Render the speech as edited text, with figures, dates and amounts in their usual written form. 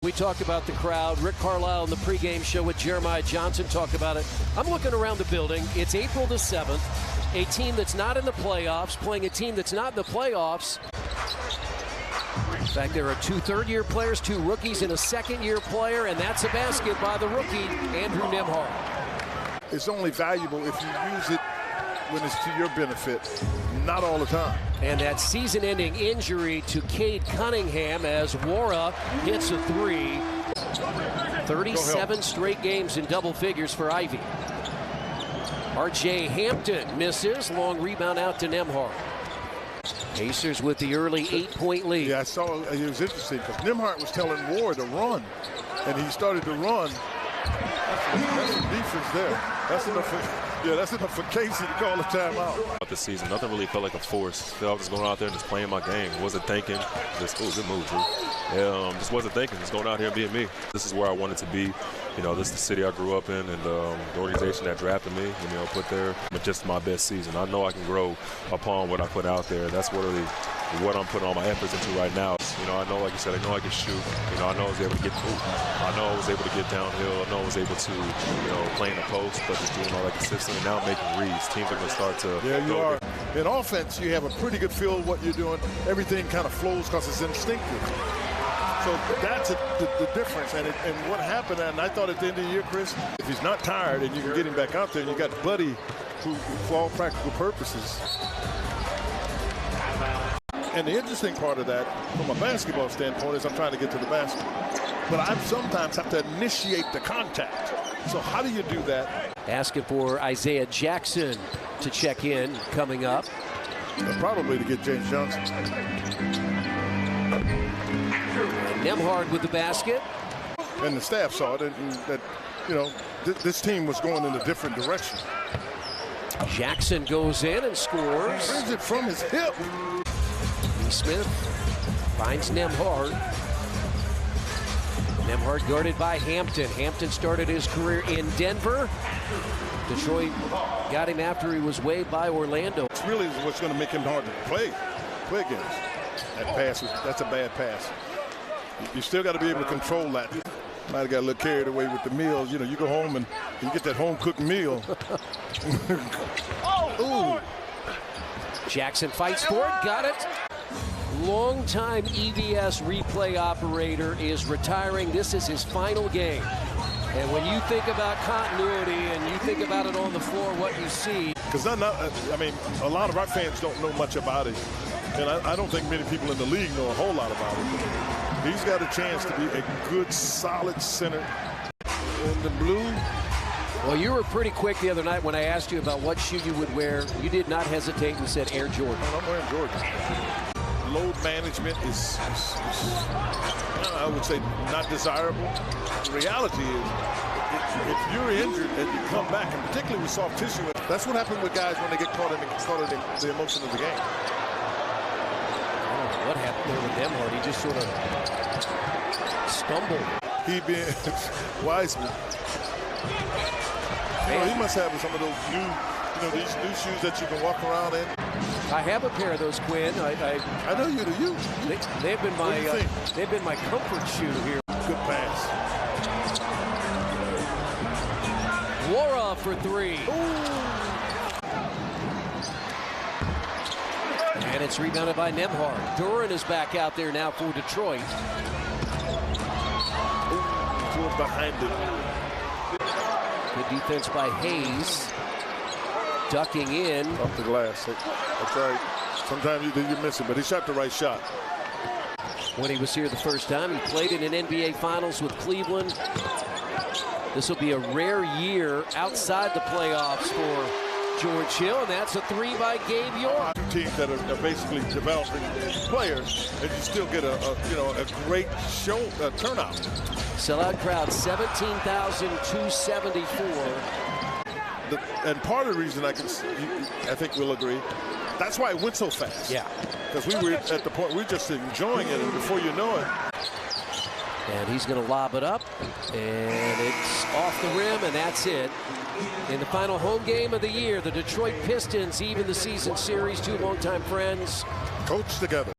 We talked about the crowd. Rick Carlisle in the pregame show with Jeremiah Johnson talked about it. I'm looking around the building. It's April the 7th. A team that's not in the playoffs playing a team that's not in the playoffs. In fact, there are 2 third-year players, 2 rookies, and a second-year player, and that's a basket by the rookie, Andrew Nembhard. It's only valuable if you use it when it's to your benefit, not all the time. And that season-ending injury to Cade Cunningham as Wara hits a 3. 37 straight games in double figures for Ivy. R.J. Hampton misses. Long rebound out to Nembhard. Pacers with the early 8-point lead. Yeah, I saw it was interesting because Nembhard was telling Ward to run, and he started to run. That's some defense there. That's enough for Casey to call a timeout. This season, nothing really felt like a force. I was just going out there and just playing my game. Wasn't thinking. Just, good move, Drew. Just wasn't thinking. Just going out here and being me. This is where I wanted to be. You know, this is the city I grew up in, and the organization that drafted me. You know, put there. But just my best season. I know I can grow upon what I put out there. That's really what I'm putting all my efforts into right now. You know, I know, like you said, I know I can shoot. You know, I know I was able to get moved. I know I was able to get downhill. I know I was able to, you know, play in the post, but just doing all that consistently. Now I'm making reads. Teams are going to start to. Yeah, you are. In offense, you have a pretty good feel of what you're doing. Everything kind of flows because it's instinctive. So that's the difference. And what happened, and I thought at the end of the year, Chris, if he's not tired and you can get him back out there, and you got Buddy, who for all practical purposes. And the interesting part of that, from a basketball standpoint, is I'm trying to get to the basket. But I sometimes have to initiate the contact. So how do you do that? Asking for Isaiah Jackson to check in coming up. Probably to get James Johnson. Nembhard with the basket. And the staff saw it, and that, you know, this team was going in a different direction. Jackson goes in and scores. Brings it from his hip. Smith finds Nembhard. Nembhard guarded by Hampton. Hampton started his career in Denver. Detroit got him after he was waived by Orlando. It's really what's going to make him hard to play against. That pass, that's a bad pass. You still got to be able to control that. Might have got a little carried away with the meals. You know, you go home and you get that home-cooked meal. Ooh. Jackson fights for it, got it. Longtime EVS replay operator is retiring. This is his final game. And when you think about continuity and you think about it on the floor, what you see. Because I mean, a lot of our fans don't know much about it. And I don't think many people in the league know a whole lot about it. He's got a chance to be a good, solid center in the blue. Well, you were pretty quick the other night when I asked you about what shoe you would wear. You did not hesitate and said Air Jordan. I'm wearing Jordan. Load management is, I would say, not desirable. The reality is, if you're injured and you come back, and particularly with soft tissue, that's what happens with guys when they get caught in the emotion of the game. I don't know what happened there with Nembhard. He just sort of stumbled. He being Wiseman. You know, he must have some of those new, these new shoes that you can walk around in. I have a pair of those, Quinn. I know you do. They've been my comfort shoe here. Good pass. Wara for 3. Ooh. And it's rebounded by Nembhard. Duran is back out there now for Detroit. Ooh, behind it. Good defense by Hayes. Ducking in. Off the glass. That's right. Sometimes you miss it, but he shot the right shot. When he was here the first time, he played in an NBA Finals with Cleveland. This will be a rare year outside the playoffs for George Hill, and that's a 3 by Gabe York. Two teams that are basically developing players, and you still get a great turnout. Sellout crowd, 17,274. And part of the reason I think we'll agree, that's why it went so fast. Yeah. Because we were at the point, we were just enjoying it, and before you know it. And he's going to lob it up, and it's off the rim, and that's it. In the final home game of the year, the Detroit Pistons even the season series. 2 longtime friends. Coach together.